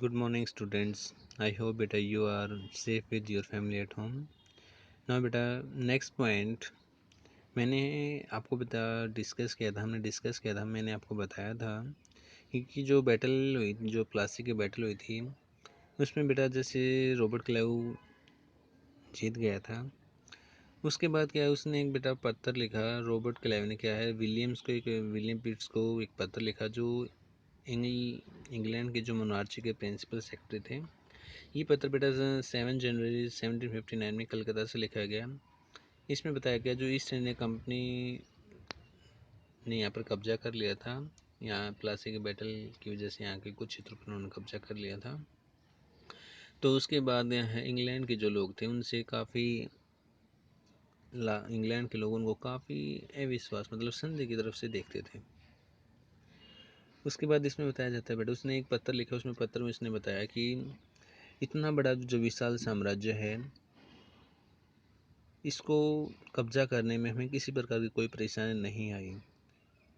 Good morning, students. I hope beta you are safe with your family at home. Now बेटा next point मैंने आपको हमने discuss किया था। मैंने आपको बताया था कि जो बैटल हुई, जो प्लासी की बैटल हुई थी, उसमें बेटा जैसे रॉबर्ट क्लाइव जीत गया था। उसके बाद क्या है, उसने एक बेटा पत्र लिखा। रॉबर्ट क्लाइव ने क्या है, विलियम पिट्स को एक पत्र लिखा, जो इंग्लैंड के जो मोनार्ची के प्रिंसिपल सेक्रेटरी थे। ये पत्र बेटा 7 जनवरी 1759 में कलकत्ता से लिखा गया। इसमें बताया गया जो ईस्ट इंडिया कंपनी ने यहाँ पर कब्जा कर लिया था, यहाँ प्लासी के बैटल की वजह से यहाँ के कुछ क्षेत्रों पर उन्होंने कब्जा कर लिया था। तो उसके बाद यहाँ इंग्लैंड के जो लोग थे उनसे काफ़ी इंग्लैंड के लोग उनको काफ़ी अविश्वास मतलब संदेह की तरफ से देखते थे। उसके बाद इसमें बताया जाता है बेटा, उसने एक पत्र लिखा। उसमें पत्र में इसने बताया कि इतना बड़ा जो विशाल साम्राज्य है, इसको कब्जा करने में हमें किसी प्रकार की कोई परेशानी नहीं आई।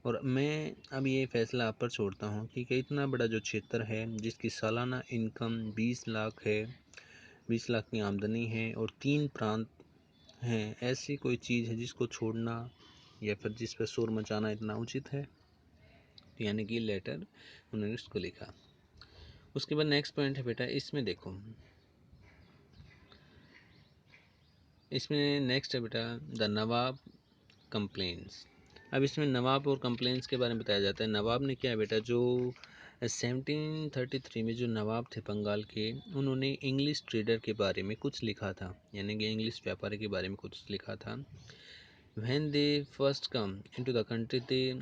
और मैं अब ये फैसला आप पर छोड़ता हूँ कि इतना बड़ा जो क्षेत्र है, जिसकी सालाना इनकम 20 लाख है, 20 लाख की आमदनी है और 3 प्रांत हैं, ऐसी कोई चीज़ है जिसको छोड़ना या फिर जिस पर शोर मचाना इतना उचित है। तो यानी कि लेटर उन्होंने उसको लिखा। उसके बाद नेक्स्ट पॉइंट है बेटा, इसमें देखो, इसमें नेक्स्ट है बेटा द नवाब कंप्लेंट्स। अब इसमें नवाब और कंप्लेंट्स के बारे में बताया जाता है। नवाब ने क्या है बेटा, जो 1733 में जो नवाब थे बंगाल के, उन्होंने इंग्लिश ट्रेडर के बारे में कुछ लिखा था, यानी कि इंग्लिश व्यापारी के बारे में कुछ लिखा था। When they first come into the country they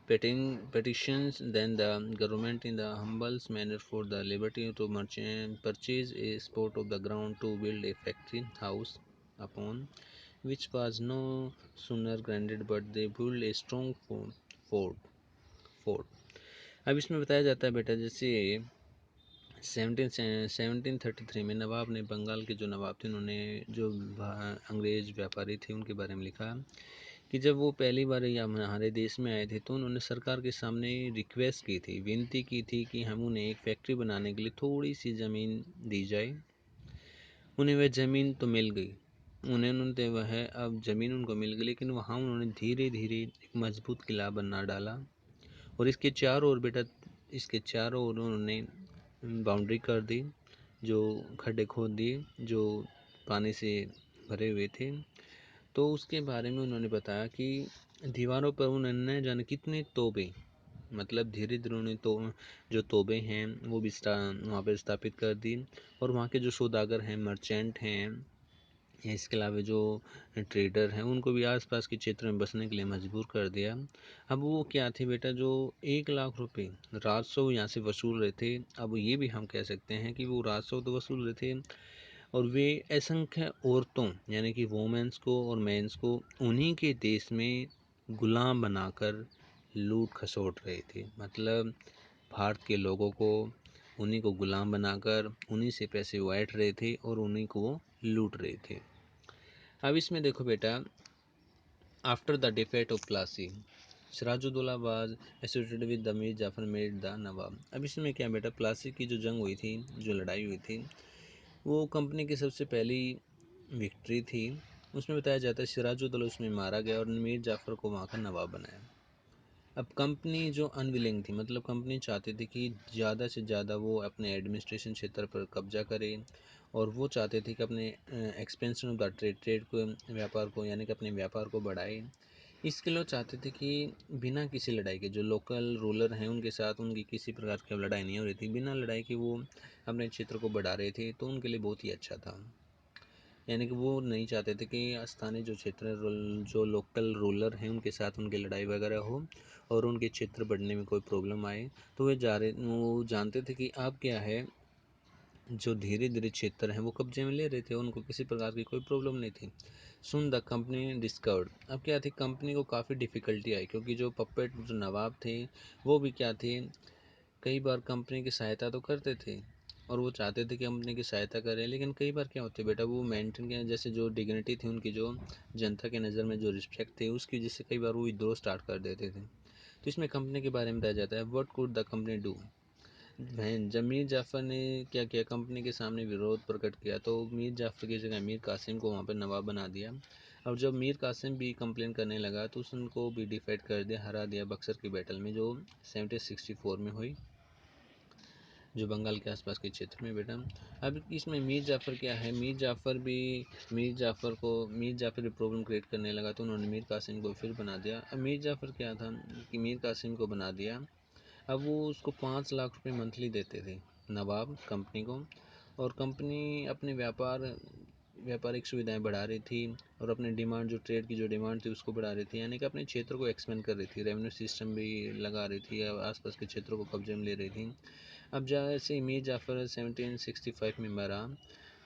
petitions then the government in the humblest manner for the liberty to merchant purchase a spot of the ground to build a factory house, upon which was no sooner granted but they built a strong fort. अब इसमें बताया जाता है बेटा, जैसे 1733 में नवाब ने, बंगाल के जो नवाब थे, उन्होंने जो अंग्रेज व्यापारी थे उनके बारे में लिखा कि जब वो पहली बार या हमारे देश में आए थे तो उन्होंने सरकार के सामने रिक्वेस्ट की थी, विनती की थी कि हम उन्हें एक फैक्ट्री बनाने के लिए थोड़ी सी ज़मीन दी जाए। उन्हें वह ज़मीन तो मिल गई, उन्होंने वह अब ज़मीन उनको मिल गई, लेकिन वहाँ उन्होंने धीरे धीरे एक मजबूत किला बना डाला। और इसके चारों ओर बेटा, इसके चारों ओर उन्होंने बाउंड्री कर दी, जो खड्डे खोद दिए जो पानी से भरे हुए थे। तो उसके बारे में उन्होंने बताया कि दीवारों पर उन्होंने जाने कितने तोबे, मतलब धीरे धीरे उन्हें तो जो तोबे हैं वो भी वहाँ पर स्थापित कर दी। और वहाँ के जो सौदागर हैं, मर्चेंट हैं, इसके अलावा जो ट्रेडर हैं, उनको भी आसपास के क्षेत्र में बसने के लिए मजबूर कर दिया। अब वो क्या थे बेटा, जो 1 लाख रुपए राजस्व यहाँ से वसूल रहे थे। अब ये भी हम कह सकते हैं कि वो राजस्व तो वसूल रहे थे, और वे असंख्य औरतों यानी कि वोमेंस को और मेंस को उन्हीं के देश में गुलाम बनाकर लूट खसोट रहे थे। मतलब भारत के लोगों को उन्हीं को गुलाम बनाकर उन्हीं से पैसे वाट रहे थे और उन्हीं को वो लूट रहे थे। अब इसमें देखो बेटा, after the defeat of Plassey, Sirajuddaula was associated with the Mir Jafar made the nawab. अब इसमें क्या बेटा, प्लासी की जो जंग हुई थी, जो लड़ाई हुई थी, वो कंपनी की सबसे पहली विक्ट्री थी। उसमें बताया जाता है सिराजुद्दौला उसमें मारा गया और मीर जाफ़र को वहाँ का नवाब बनाया। अब कंपनी जो अनविलिंग थी, मतलब कंपनी चाहती थी कि ज़्यादा से ज़्यादा वो अपने एडमिनिस्ट्रेशन क्षेत्र पर कब्जा करे, और वो चाहते थे कि अपने एक्सपेंशन ऑफ द ट्रेड को, व्यापार को, यानी कि अपने व्यापार को बढ़ाए। इसके लिए चाहते थे कि बिना किसी लड़ाई के जो लोकल रूलर हैं उनके साथ उनकी किसी प्रकार की लड़ाई नहीं हो रही थी, बिना लड़ाई के वो अपने क्षेत्र को बढ़ा रहे थे, तो उनके लिए बहुत ही अच्छा था। यानी कि वो नहीं चाहते थे कि स्थानीय जो क्षेत्र जो लोकल रूलर हैं उनके साथ उनकी लड़ाई वगैरह हो और उनके क्षेत्र बढ़ने में कोई प्रॉब्लम आए। तो वो जानते थे कि अब क्या है, जो धीरे धीरे क्षेत्र हैं वो कब्जे में ले रहे थे, उनको किसी प्रकार की कोई प्रॉब्लम नहीं थी। सुन द कंपनी डिस्कवर्ड, अब क्या थी, कंपनी को काफ़ी डिफ़िकल्टी आई, क्योंकि जो पपेट जो नवाब थे वो भी क्या थे, कई बार कंपनी की सहायता तो करते थे और वो चाहते थे कि कंपनी की सहायता करें, लेकिन कई बार क्या होते बेटा, वो मेंटेन के जैसे जो डिग्निटी थी उनकी, जो जनता के नज़र में जो रिस्पेक्ट थी, उसकी वजह से कई बार वो विद्रोह स्टार्ट कर देते थे। तो इसमें कंपनी के बारे में बताया जाता है, what could the company do, जब मीर जाफ़र ने क्या किया, कंपनी के सामने विरोध प्रकट किया, तो मीर जाफ़र की जगह मीर कासिम को वहाँ पर नवाब बना दिया। और जब मीर कासिम भी कंप्लेन करने लगा तो उनको भी डिफेट कर दिया, हरा दिया बक्सर की बैटल में, जो 1764 में हुई, जो बंगाल के आसपास के क्षेत्र में बेटा। अब इसमें मीर जाफ़र क्या है, मीर जाफ़र भी प्रॉब्लम क्रिएट करने लगा, तो उन्होंने मीर कासिम को फिर बना दिया। अब मीर जाफ़र क्या था कि मीर कासिम को बना दिया, अब वो उसको 5 लाख रुपए मंथली देते थे नवाब कंपनी को, और कंपनी अपने व्यापारिक सुविधाएं बढ़ा रही थी, और अपने डिमांड, जो ट्रेड की जो डिमांड थी उसको बढ़ा रही थी, यानी कि अपने क्षेत्र को एक्सपेंड कर रही थी, रेवेन्यू सिस्टम भी लगा रही थी, आसपास के क्षेत्रों को कब्जे में ले रही थी। अब जैसे मीर जाफ़र 1765 में मरा,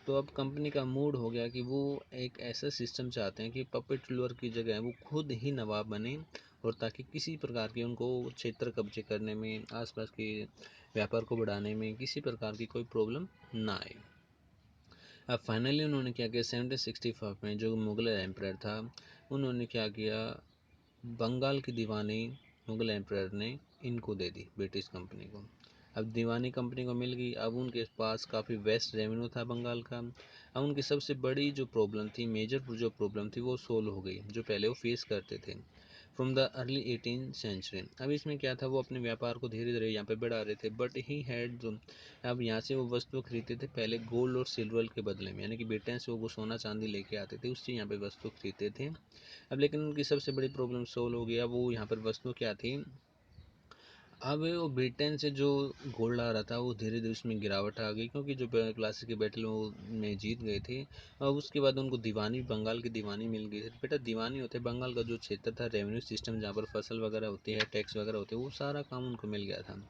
तो अब कंपनी का मूड हो गया कि वो एक ऐसा सिस्टम चाहते हैं कि पपेट रूलर की जगह वो खुद ही नवाब बने, और ताकि किसी प्रकार की उनको क्षेत्र कब्जे करने में, आसपास के व्यापार को बढ़ाने में किसी प्रकार की कोई प्रॉब्लम ना आए। अब फाइनली उन्होंने क्या किया, 1765 में जो मुगल एम्परर था, उन्होंने क्या किया, बंगाल की दीवानी मुगल एम्परर ने इनको दे दी, ब्रिटिश कंपनी को। अब दीवानी कंपनी को मिल गई, अब उनके पास काफ़ी वेस्ट रेवेन्यू था बंगाल का। अब उनकी सबसे बड़ी जो प्रॉब्लम थी, मेजर जो प्रॉब्लम थी, वो सोल्व हो गई, जो पहले वो फेस करते थे फ्रॉम द अर्ली 18 सेंचुरी। अब इसमें क्या था, वो अपने व्यापार को धीरे धीरे यहाँ पे बढ़ा रहे थे, बट ही हैड जो, अब यहाँ से वो वस्तु खरीदते थे पहले गोल्ड और सिल्वर के बदले में, यानी कि ब्रिटेन से वो सोना चांदी लेके आते थे, उससे यहाँ पे वस्तु खरीदते थे। अब लेकिन उनकी सबसे बड़ी प्रॉब्लम सोल्व हो गया, वो यहाँ पर वस्तु क्या थी, अब वो ब्रिटेन से जो गोल्ड आ रहा था वो धीरे धीरे उसमें गिरावट आ गई, क्योंकि जो प्लासी की बैटल में जीत गए थे। और उसके बाद उनको दीवानी, बंगाल की दीवानी मिल गई थी। बेटा दीवानी होते बंगाल का जो क्षेत्र था, रेवेन्यू सिस्टम जहाँ पर फसल वगैरह होती है, टैक्स वगैरह होते हैं, वो सारा काम उनको मिल गया था।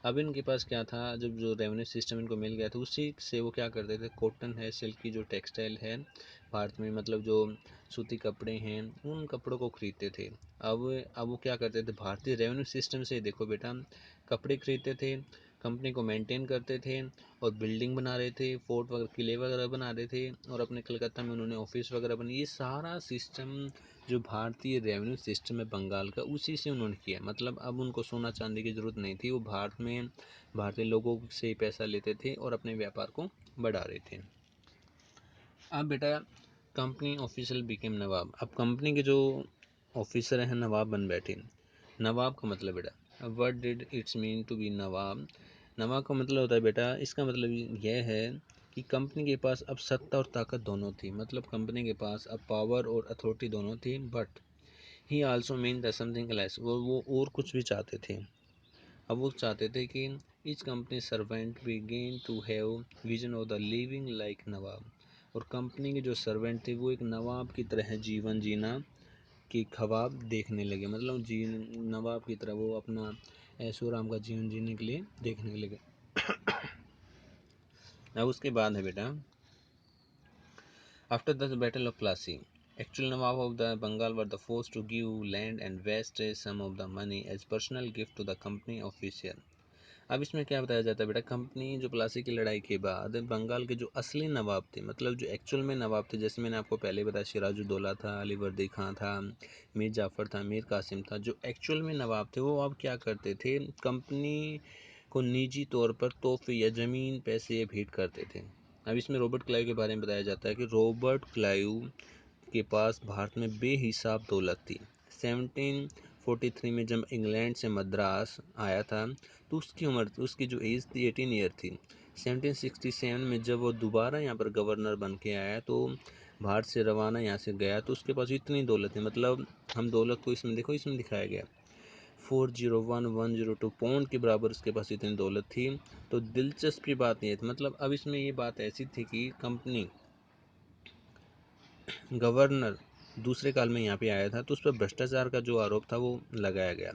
अब इनके पास क्या था, जब जो रेवेन्यू सिस्टम इनको मिल गया था, उसी से वो क्या करते थे, कॉटन है, सिल्क की जो टेक्सटाइल है भारत में, मतलब जो सूती कपड़े हैं, उन कपड़ों को खरीदते थे। अब वो क्या करते थे, भारतीय रेवेन्यू सिस्टम से देखो बेटा, कपड़े खरीदते थे, कंपनी को मेंटेन करते थे, और बिल्डिंग बना रहे थे, फोर्ट वगैरह, किले वगैरह बना रहे थे, और अपने कलकत्ता में उन्होंने ऑफिस वगैरह बनाए। ये सारा सिस्टम जो भारतीय रेवेन्यू सिस्टम है बंगाल का, उसी से उन्होंने किया। मतलब अब उनको सोना चांदी की ज़रूरत नहीं थी, वो भारत में भारतीय लोगों से पैसा लेते थे और अपने व्यापार को बढ़ा रहे थे। अब बेटा कंपनी ऑफिशियल बिकेम नवाब, अब कंपनी के जो ऑफिसर हैं नवाब बन बैठे। नवाब का मतलब बेटा, what did its mean to be nawab. नवाब का मतलब होता है बेटा, इसका मतलब यह है कि कंपनी के पास अब सत्ता और ताकत दोनों थी, मतलब कंपनी के पास अब पावर और अथॉरिटी दोनों थी, but he also mean the something else, वो और कुछ भी चाहते थे। अब वो चाहते थे कि each company servant begin to have vision of the living like nawab, और कंपनी के जो सर्वेंट थे वो एक नवाब की तरह जीवन जीना की ख्वाब देखने लगे, मतलब नवाब की तरह वो अपना ऐशो आराम का जीवन जीने के लिए देखने लगे। अब उसके बाद है बेटा, after the battle of Plassey, actual Nawab of the Bengal were the forced to give land and vest some of the money as personal gift to the company official। अब इसमें क्या बताया जाता है बेटा, कंपनी जो प्लासी की लड़ाई के बाद बंगाल के जो असली नवाब थे, मतलब जो एक्चुअल में नवाब थे, जैसे मैंने आपको पहले बताया, सिराजुद्दौला था, अली वर्दी खां था, मीर जाफ़र था, मीर कासिम था, जो एक्चुअल में नवाब थे वो अब क्या करते थे, कंपनी को निजी तौर पर तोहफे या ज़मीन, पैसे या भेंट करते थे। अब इसमें रॉबर्ट क्लाइव के बारे में बताया जाता है कि रॉबर्ट क्लाइव के पास भारत में बेहिसाब दौलत थी। 1743 में जब इंग्लैंड से मद्रास आया था, तो उसकी जो एज थी 18 ईयर थी। 1767 में जब वो दोबारा यहाँ पर गवर्नर बन के आया, तो भारत से रवाना यहाँ से गया, तो उसके पास इतनी दौलत है, मतलब हम दौलत को इसमें देखो, इसमें दिखाया गया 401102 पाउंड के बराबर उसके पास इतनी दौलत थी। तो दिलचस्प बात यह थी, मतलब अब इसमें ये बात ऐसी थी कि कंपनी गवर्नर दूसरे काल में यहाँ पे आया था, तो उस पर भ्रष्टाचार का जो आरोप था वो लगाया गया,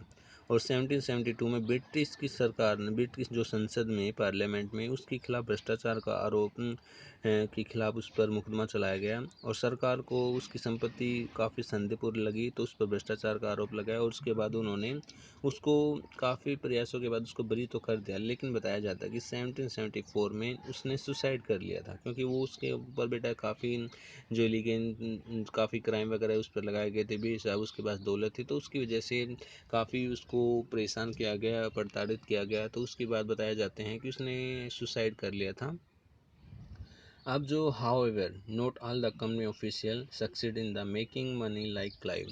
और 1772 में ब्रिटिश की सरकार ने, ब्रिटिश जो संसद में, पार्लियामेंट में, उसके खिलाफ भ्रष्टाचार का आरोप के खिलाफ उस पर मुकदमा चलाया गया, और सरकार को उसकी संपत्ति काफ़ी संदेहपूर्ण लगी, तो उस पर भ्रष्टाचार का आरोप लगाया, और उसके बाद उन्होंने उसको काफ़ी प्रयासों के बाद उसको बरी तो कर दिया। लेकिन बताया जाता है कि 1774 में उसने सुसाइड कर लिया था, क्योंकि वो उसके ऊपर बेटा काफ़ी जो इलीगल काफ़ी क्राइम वगैरह उस पर लगाए गए थे, बेहिसाब उसके पास दौलत थी, तो उसकी वजह से काफ़ी उसको उसको परेशान किया गया, प्रताड़ित किया गया, तो उसके बाद बताया जाते हैं कि उसने सुसाइड कर लिया था। अब जो however not all the company official succeed in the making money like Clive.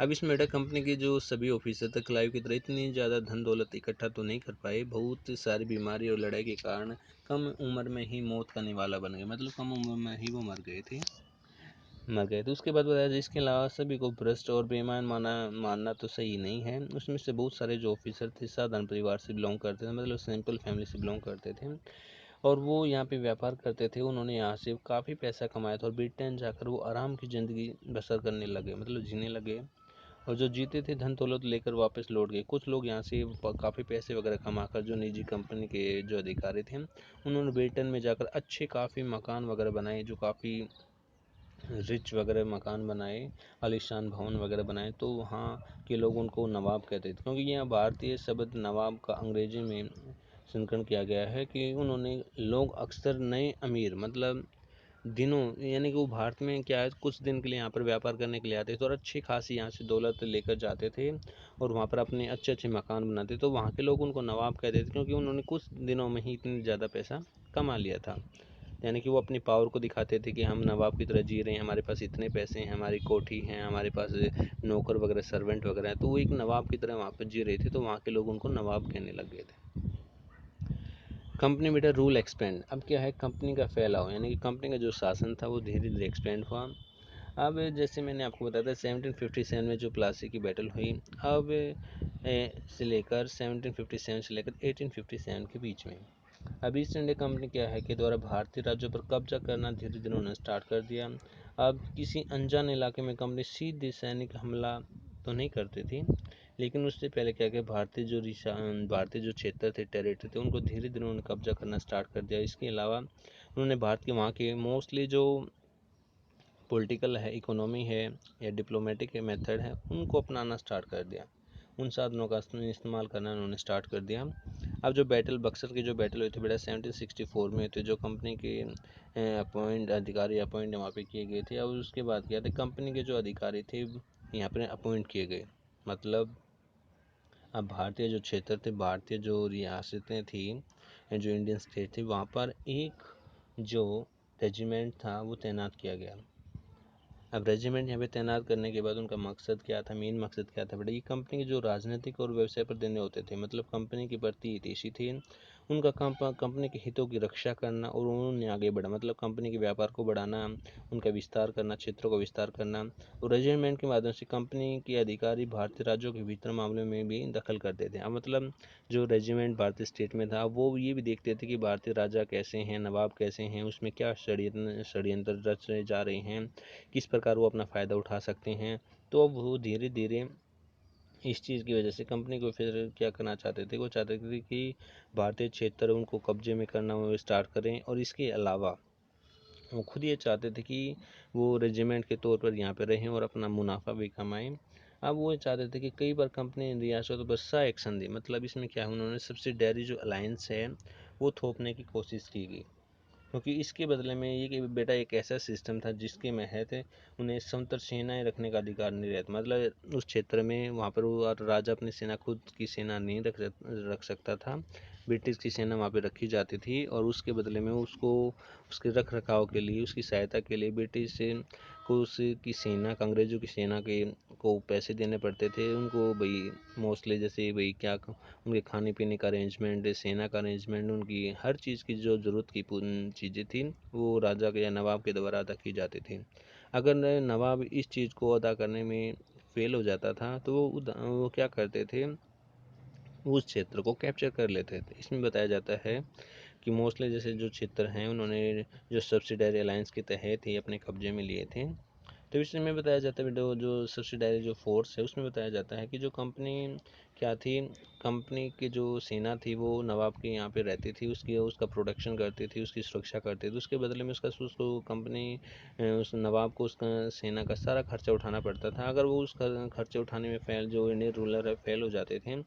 अब इस मेटा कंपनी के जो सभी ऑफिसर थे क्लाइव की तरह इतनी ज़्यादा धन दौलत इकट्ठा तो नहीं कर पाए। बहुत सारी बीमारी और लड़ाई के कारण कम उम्र में ही मौत का निवाला बन गए, मतलब कम उम्र में ही वो मर गए। तो उसके बाद बताया जाए इसके अलावा सभी को भ्रष्ट और बेईमान मानना तो सही नहीं है। उसमें से बहुत सारे जो ऑफिसर थे साधारण परिवार से बिलोंग करते थे, मतलब सिंपल फैमिली से बिलोंग करते थे, और वो यहाँ पे व्यापार करते थे। उन्होंने यहाँ से काफ़ी पैसा कमाया था और ब्रिटेन जाकर वो आराम की ज़िंदगी बसर करने लगे, मतलब जीने लगे, और जो जीते थे धन दौलत लेकर वापस लौट गए। कुछ लोग यहाँ से काफ़ी पैसे वगैरह कमाकर जो निजी कंपनी के जो अधिकारी थे उन्होंने ब्रिटेन में जाकर अच्छे काफ़ी मकान वगैरह बनाए, जो काफ़ी रिच वगैरह मकान बनाए, आलीशान भवन वगैरह बनाए। तो वहाँ के लोग उनको नवाब कहते थे, क्योंकि यहाँ भारतीय शब्द नवाब का अंग्रेजी में संकलन किया गया है कि उन्होंने लोग अक्सर नए अमीर मतलब दिनों, यानी कि वो भारत में क्या है कुछ दिन के लिए यहाँ पर व्यापार करने के लिए आते थे और अच्छी खासी यहाँ से दौलत लेकर जाते थे और वहाँ पर अपने अच्छे अच्छे मकान बनाते। तो वहाँ के लोग उनको नवाब कहते थे क्योंकि उन्होंने कुछ दिनों में ही इतनी ज़्यादा पैसा कमा लिया था। यानी कि वो अपनी पावर को दिखाते थे कि हम नवाब की तरह जी रहे हैं, हमारे पास इतने पैसे हैं, हमारी कोठी हैं, हमारे पास नौकर वगैरह सर्वेंट वगैरह हैं। तो वो एक नवाब की तरह वहाँ पर जी रहे थे, तो वहाँ के लोग उनको नवाब कहने लग गए थे। कंपनी बेटा रूल एक्सपेंड। अब क्या है कंपनी का फैलाव, यानी कि कंपनी का जो शासन था वो धीरे धीरे एक्सपेंड हुआ। अब जैसे मैंने आपको बताया था 1757 में जो प्लासी की बैटल हुई, अब से लेकर 1757 से लेकर 1857 के बीच में अब ईस्ट इंडिया कंपनी क्या है कि द्वारा भारतीय राज्यों पर कब्जा करना धीरे धीरे उन्होंने स्टार्ट कर दिया। अब किसी अनजान इलाके में कंपनी सीधे सैनिक हमला तो नहीं करती थी, लेकिन उससे पहले क्या कि भारतीय जो क्षेत्र थे, टेरिटरी थे, उनको धीरे धीरे उन्होंने कब्जा करना स्टार्ट कर दिया। इसके अलावा उन्होंने भारत के वहाँ के मोस्टली जो पॉलिटिकल है, इकोनॉमी है या डिप्लोमेटिक मेथड है, उनको अपनाना स्टार्ट कर दिया। उन साधनों का इस्तेमाल करना उन्होंने स्टार्ट कर दिया। अब जो बैटल बक्सर की जो बैटल हुई थी बेटा 1764 में हुई थी, जो कंपनी के अधिकारी अपॉइंट वहाँ पे किए गए थे। अब उसके बाद क्या थे कंपनी के जो अधिकारी थे यहाँ पर अपॉइंट किए गए, मतलब अब भारतीय जो क्षेत्र थे, भारतीय जो रियासतें थी, जो इंडियन स्टेट थी, वहाँ पर एक जो रेजिमेंट था वो तैनात किया गया। अब रेजिमेंट यहाँ पे तैनात करने के बाद उनका मकसद क्या था, मेन मकसद क्या था बेटा, ये कंपनी के जो राजनीतिक और व्यवसाय पर देने होते थे, मतलब कंपनी की भर्ती हितैषी थी, उनका काम कंपनी के हितों की रक्षा करना और उन्होंने आगे बढ़ा, मतलब कंपनी के व्यापार को बढ़ाना, उनका विस्तार करना, क्षेत्रों का विस्तार करना। और रेजिमेंट के माध्यम से कंपनी के अधिकारी भारतीय राज्यों के भीतर मामलों में भी दखल करते थे। अब मतलब जो रेजिमेंट भारतीय स्टेट में था वो ये भी देखते थे कि भारतीय राजा कैसे हैं, नवाब कैसे हैं, उसमें क्या षड्यंत्र रचे जा रहे हैं, किस प्रकार वो अपना फ़ायदा उठा सकते हैं। तो अब वो धीरे धीरे इस चीज़ की वजह से कंपनी को फिर क्या करना चाहते थे, वो चाहते थे कि भारतीय क्षेत्र उनको कब्जे में करना वो स्टार्ट करें, और इसके अलावा वो खुद ये चाहते थे कि वो रेजिमेंट के तौर पर यहाँ पे रहें और अपना मुनाफा भी कमाएं। अब वो चाहते थे कि कई बार कंपनी ने रियासतों पर सा एक्शन दी, मतलब इसमें क्या है उन्होंने सब्सिडरी जो अलायंस है वो थोपने की कोशिश की गई, क्योंकि इसके बदले में ये कि बेटा एक ऐसा सिस्टम था जिसके महत उन्हें स्वतंत्र सेनाएं रखने का अधिकार नहीं रहता, मतलब उस क्षेत्र में वहाँ पर वो राजा अपनी सेना खुद की सेना नहीं रख सकता था, ब्रिटिश की सेना वहाँ पे रखी जाती थी, और उसके बदले में उसको उसके रख रखाव के लिए, उसकी सहायता के लिए ब्रिटिश को उसकी सेना, अंग्रेज़ों की सेना के को पैसे देने पड़ते थे उनको भाई, मोस्टली जैसे भाई क्या उनके खाने पीने का अरेंजमेंट, सेना का अरेंजमेंट, उनकी हर चीज़ की जो ज़रूरत की चीज़ें थी वो राजा के या नवाब के द्वारा अदा की जाती थी। अगर नवाब इस चीज़ को अदा करने में फेल हो जाता था तो वो क्या करते थे, उस क्षेत्र को कैप्चर कर लेते थे। इसमें बताया जाता है कि मोस्टली जैसे जो क्षेत्र हैं उन्होंने जो सब्सिडरी अलायंस के तहत ही अपने कब्जे में लिए थे। तो इसमें बताया जाता है जो सब्सिडरी जो फोर्स है उसमें बताया जाता है कि जो कंपनी क्या थी, कंपनी की जो सेना थी वो नवाब के यहाँ पे रहती थी, उसका प्रोडक्शन करती थी, उसकी सुरक्षा करती थी, उसके बदले में उसको कंपनी उस नवाब को उसका सेना का सारा खर्चा उठाना पड़ता था। अगर वो उस खर्चे उठाने में जो इंडियन रूलर है फेल हो जाते थे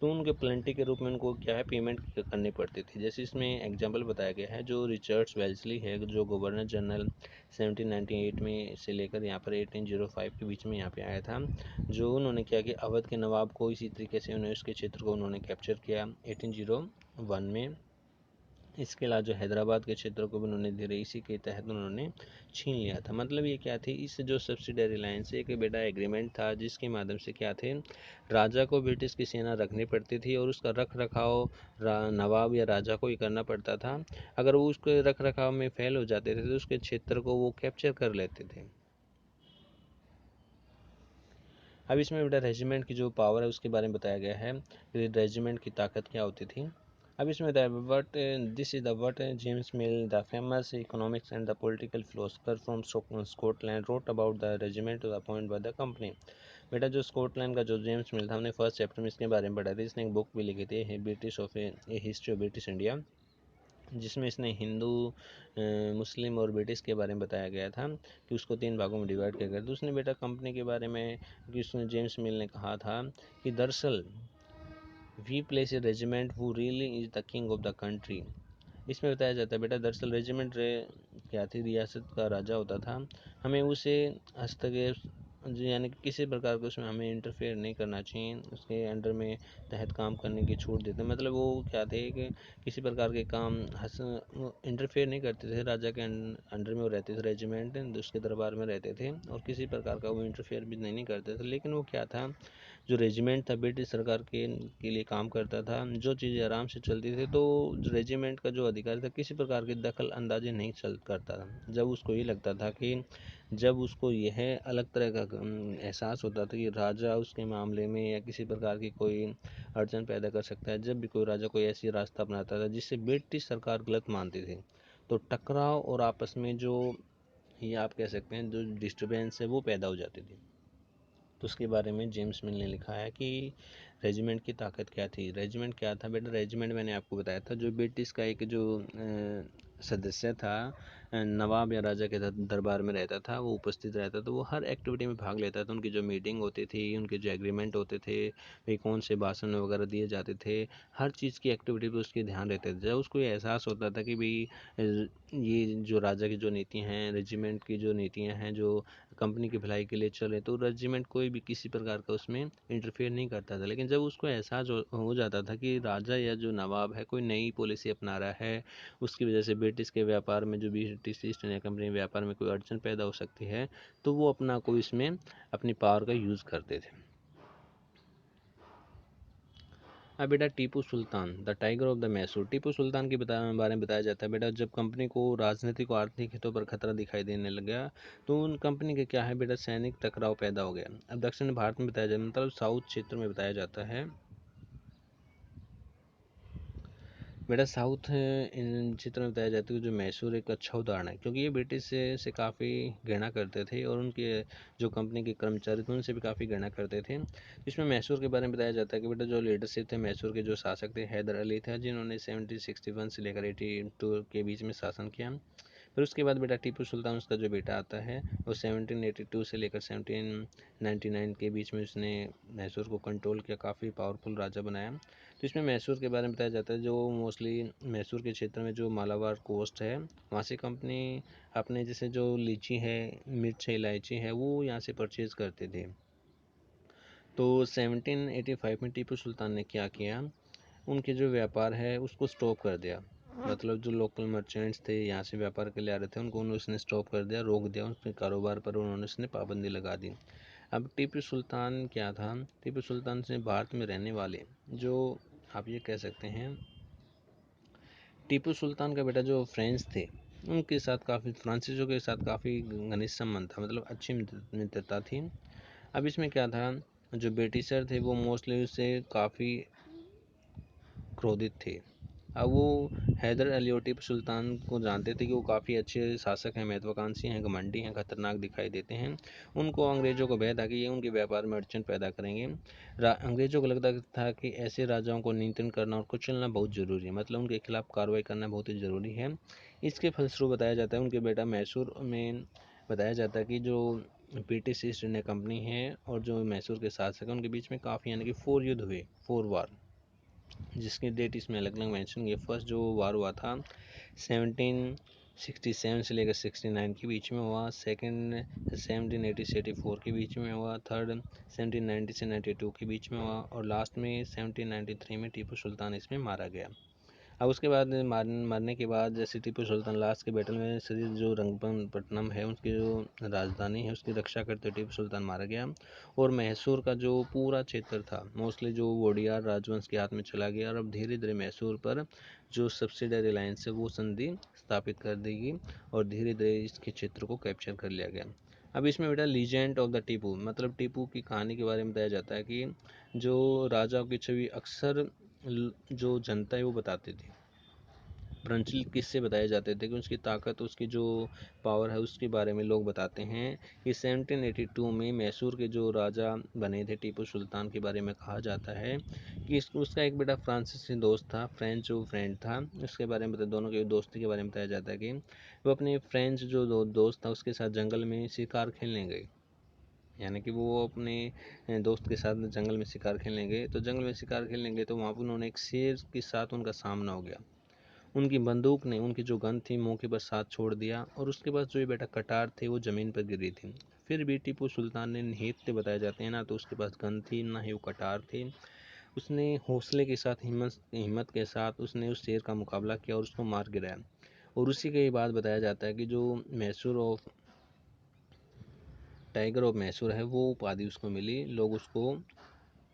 तो उनके प्लेंटी के रूप में उनको क्या है पेमेंट करनी पड़ती थी। जैसे इसमें एग्जांपल बताया गया है, जो रिचर्ड्स वेल्सली है जो गवर्नर जनरल 1798 में से लेकर यहाँ पर 1805 के बीच में यहाँ पे आया था, जो उन्होंने क्या किया अवध के नवाब को इसी तरीके से उन्होंने उसके क्षेत्र को उन्होंने कैप्चर किया 1801 में। इसके अलावा जो हैदराबाद के क्षेत्र को भी उन्होंने धीरे इसी के तहत उन्होंने छीन लिया था। मतलब ये क्या थी, इस जो सब्सिडरी लाइन से एक बेटा एग्रीमेंट था जिसके माध्यम से क्या थे, राजा को ब्रिटिश की सेना रखनी पड़ती थी और उसका रख रखाव नवाब या राजा को ही करना पड़ता था। अगर वो उसके रख रखाव में फेल हो जाते थे तो उसके क्षेत्र को वो कैप्चर कर लेते थे। अब इसमें बेटा रेजिमेंट की जो पावर है उसके बारे में बताया गया है, रेजिमेंट की ताकत क्या होती थी। अब इसमें बताया what this is the what James Mill the famous economics and the political philosopher from Scotland wrote about the regiment to the point by the company. बेटा जो स्कॉटलैंड का जो जेम्स मिल था, हमने फर्स्ट चैप्टर में इसके बारे में पढ़ा था। इसने एक बुक भी लिखी थी British of A history of British India, जिसमें इसने हिंदू मुस्लिम और ब्रिटिश के बारे में बताया गया था कि उसको 3 भागों में डिवाइड किया गया। तो उसने बेटा कंपनी के बारे में कि उसने जेम्स मिल ने कहा था कि दरअसल we place a regiment who really is the king of the country. इसमें बताया जाता है बेटा दरअसल रेजिमेंट क्या थी, रियासत का राजा होता था, हमें उसे हस्तक्षेप यानी कि किसी प्रकार का उसमें हमें इंटरफेयर नहीं करना चाहिए, उसके अंडर में तहत काम करने की छूट देते। मतलब वो क्या थे कि किसी प्रकार के काम इंटरफेयर नहीं करते थे, राजा के अंडर में वो रहते थे, रेजिमेंट उसके दरबार में रहते थे और किसी प्रकार का वो इंटरफेयर भी नहीं करते थे। लेकिन वो क्या था, जो रेजिमेंट था ब्रिटिश सरकार के लिए काम करता था, जो चीज़ें आराम से चलती थी, तो रेजिमेंट का जो अधिकारी था किसी प्रकार की दखल अंदाजी नहीं चल करता था। जब उसको ये लगता था कि जब उसको यह अलग तरह का एहसास होता था कि राजा उसके मामले में या किसी प्रकार की कोई अड़चन पैदा कर सकता है, जब भी कोई राजा कोई ऐसी रास्ता अपनाता था जिससे ब्रिटिश सरकार गलत मानती थी, तो टकराव और आपस में जो ये आप कह सकते हैं जो डिस्टर्बेंस है वो पैदा हो जाती थी। तो उसके बारे में जेम्स मिल ने लिखा है कि रेजिमेंट की ताकत क्या थी। रेजिमेंट क्या था बेटा, रेजिमेंट मैंने आपको बताया था जो ब्रिटिश का एक जो सदस्य था, नवाब या राजा के दरबार में रहता था, वो उपस्थित रहता था, वो हर एक्टिविटी में भाग लेता था। उनकी जो मीटिंग होती थी, उनके जो एग्रीमेंट होते थे, वे कौन से भाषण वगैरह दिए जाते थे, हर चीज़ की एक्टिविटी पे उसके ध्यान रहते थे। जब उसको ये एहसास होता था कि भाई ये जो राजा की जो नीतियाँ हैं, रेजिमेंट की जो नीतियाँ हैं, जो कंपनी की भलाई के लिए चले, तो रेजिमेंट कोई भी किसी प्रकार का उसमें इंटरफेयर नहीं करता था। लेकिन जब उसको एहसास हो जाता था कि राजा या जो नवाब है कोई नई पॉलिसी अपना रहा है, उसकी वजह से ब्रिटिश के व्यापार में जो ब्रिटिश ईस्ट इंडिया कंपनी व्यापार में कोई अड़चन पैदा हो सकती है, तो वो अपना कोई इसमें अपनी पावर का यूज़ करते थे। अब बेटा Tipu Sultan the tiger of the Mysore. Tipu Sultan के बारे में बताया जाता है बेटा, जब कंपनी को राजनीतिक और आर्थिक हितों पर खतरा दिखाई देने लगा तो उन कंपनी के क्या है बेटा सैनिक टकराव पैदा हो गया। अब दक्षिण भारत में बताया जाता है, मतलब साउथ क्षेत्र में बताया जाता है बेटा, साउथ इन चित्र में बताया जाता है कि जो मैसूर एक अच्छा उदाहरण है, क्योंकि ये ब्रिटिश से काफ़ी घृणा करते थे और उनके जो कंपनी के कर्मचारी थे उनसे भी काफ़ी घृणा करते थे। इसमें मैसूर के बारे में बताया जाता है कि बेटा जो लीडरशिप थे मैसूर के जो शासक थे हैदर अली थे, जिन्होंने 1761 से लेकर 82 के बीच में शासन किया। फिर उसके बाद बेटा टीपू सुल्तान उसका जो बेटा आता है वो 1782 से लेकर 1799 के बीच में उसने मैसूर को कंट्रोल किया, काफ़ी पावरफुल राजा बनाया। तो इसमें मैसूर के बारे में बताया जाता है, जो मोस्टली मैसूर के क्षेत्र में जो मालाबार कोस्ट है वहाँ से कंपनी अपने जैसे जो लीची है, मिर्च है, इलायची है, वो यहाँ से परचेज़ करते थे। तो 1785 में टीपू सुल्तान ने क्या किया, उनके जो व्यापार है उसको स्टॉप कर दिया। मतलब जो लोकल मर्चेंट्स थे यहाँ से व्यापार के लिए आ रहे थे उनको उसने स्टॉप कर दिया, रोक दिया, उनके कारोबार पर उन्होंने उसने पाबंदी लगा दी। अब टीपू सुल्तान क्या था, टीपू सुल्तान से भारत में रहने वाले जो आप ये कह सकते हैं टीपू सुल्तान का बेटा जो फ्रेंच थे उनके साथ काफ़ी फ्रांसीसियों के साथ काफ़ी घनिष्ठ संबंध था, मतलब अच्छी मित्रता थी। अब इसमें क्या था, जो ब्रिटिशर थे वो मोस्टली उससे काफ़ी क्रोधित थे। अब वो हैदर अली और टीपू सुल्तान को जानते थे कि वो काफ़ी अच्छे शासक हैं, महत्वाकांक्षी हैं, घमंडी हैं, खतरनाक दिखाई देते हैं। उनको अंग्रेज़ों को भय था कि ये उनके व्यापार में अड़चन पैदा करेंगे। अंग्रेज़ों को लगता था कि ऐसे राजाओं को नियंत्रण करना और कुचलना बहुत ज़रूरी है, मतलब उनके खिलाफ कार्रवाई करना बहुत ही ज़रूरी है। इसके फलस्वरूप बताया जाता है उनके बेटा मैसूर में बताया जाता है कि जो ब्रिटिश ईस्ट इंडिया कंपनी है और जो मैसूर के शासक हैं उनके बीच में काफ़ी यानी कि 4 युद्ध हुए, 4 वार। जिसकी डेट इसमें अलग अलग मेंशन की। फर्स्ट जो वार हुआ था 1767 से लेकर 69 के बीच में हुआ, सेकंड 1780 से 84 के बीच में हुआ, थर्ड 1790 से 92 के बीच में हुआ, और लास्ट में 1793 में टीपू सुल्तान इसमें मारा गया। अब उसके बाद मरने के बाद जैसे टीपू सुल्तान लास्ट के बैटल में श्री जो रंगपट्टनम है उसकी जो राजधानी है उसकी रक्षा करते हुए टीपू सुल्तान मारा गया, और मैसूर का जो पूरा क्षेत्र था मोस्टली जो वोडियार राजवंश के हाथ में चला गया, और अब धीरे धीरे मैसूर पर जो सब्सिडरी रिलायंस है वो संधि स्थापित कर देगी, और धीरे धीरे इसके क्षेत्र को कैप्चर कर लिया गया। अब इसमें बेटा लीजेंड ऑफ द टीपू, मतलब टीपू की कहानी के बारे में बताया जाता है कि जो राजाओं की छवि अक्सर जो जनता है वो बताती थी, प्रचलित किस्से बताए जाते थे कि उसकी ताकत, उसकी जो पावर है उसके बारे में लोग बताते हैं कि 1782 में मैसूर के जो राजा बने थे टीपू सुल्तान के बारे में कहा जाता है कि उसका एक बेटा फ्रांसीसी दोस्त था, फ्रेंच जो फ्रेंड था, उसके बारे में दोनों की दोस्ती के बारे में बताया जाता है कि वो अपने फ्रेंच जो दोस्त था उसके साथ जंगल में शिकार खेलने गए, यानी कि वो अपने दोस्त के साथ जंगल में शिकार खेलने गए, तो जंगल में शिकार खेलने गए तो वहाँ पर उन्होंने एक शेर के साथ उनका सामना हो गया। उनकी बंदूक ने उनकी जो गन थी मौके पर साथ छोड़ दिया, और उसके पास जो ये बेटा कटार थे वो ज़मीन पर गिरी थी। फिर भी टीपू सुल्तान ने निहत्थे बताए जाते हैं ना, तो उसके पास गन थी ना ही वो कटार थे, उसने हौसले के साथ हिम्मत के साथ उसने उस शेर का मुकाबला किया और उसको मार गिराया। और उसी के बाद बताया जाता है कि जो Mysore of tiger of Mysore है वो उपाधि उसको मिली, लोग उसको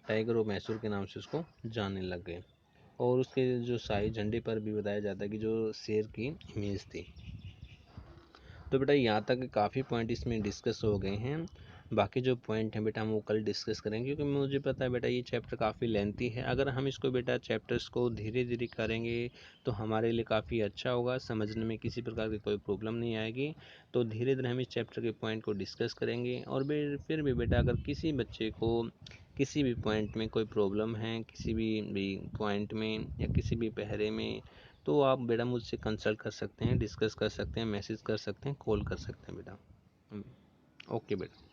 टाइगर ऑफ मैसूर के नाम से उसको जानने लग गए। और उसके जो शाही झंडे पर भी बताया जाता है कि जो शेर की इमेज थी। तो बेटा यहाँ तक काफ़ी पॉइंट इसमें डिस्कस हो गए हैं, बाकी जो पॉइंट हैं बेटा हम वो कल डिस्कस करेंगे, क्योंकि मुझे पता है बेटा ये चैप्टर काफ़ी लेंथी है। अगर हम इसको बेटा चैप्टर्स को धीरे धीरे करेंगे तो हमारे लिए काफ़ी अच्छा होगा, समझने में किसी प्रकार की कोई प्रॉब्लम नहीं आएगी। तो धीरे धीरे हम इस चैप्टर के पॉइंट को डिस्कस करेंगे, और फिर भी बेटा अगर किसी बच्चे को किसी भी पॉइंट में कोई प्रॉब्लम है, किसी भी पॉइंट में या किसी भी पहरे में, तो आप बेटा मुझसे कंसल्ट कर सकते हैं, डिस्कस कर सकते हैं, मैसेज कर सकते हैं, कॉल कर सकते हैं बेटा। ओके बेटा।